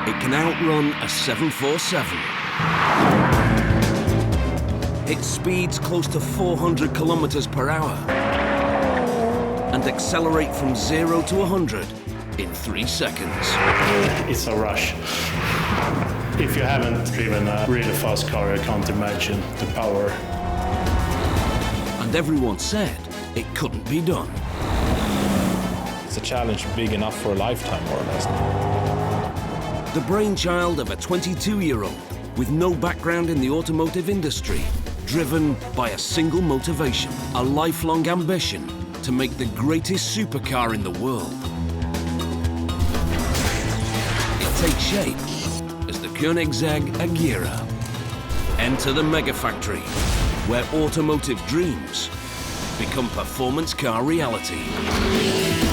it can outrun a 747. It speeds close to 400 kilometers per hour and accelerate from 0 to 100 in 3 seconds. It's a rush. If you haven't driven a really fast car, you can't imagine the power. And everyone said it couldn't be done. It's a challenge big enough for a lifetime, more or less. The brainchild of a 22-year-old with no background in the automotive industry, driven by a single motivation, a lifelong ambition to make the greatest supercar in the world. It takes shape as the Koenigsegg Agera. Enter the mega factory, where automotive dreams become performance car reality.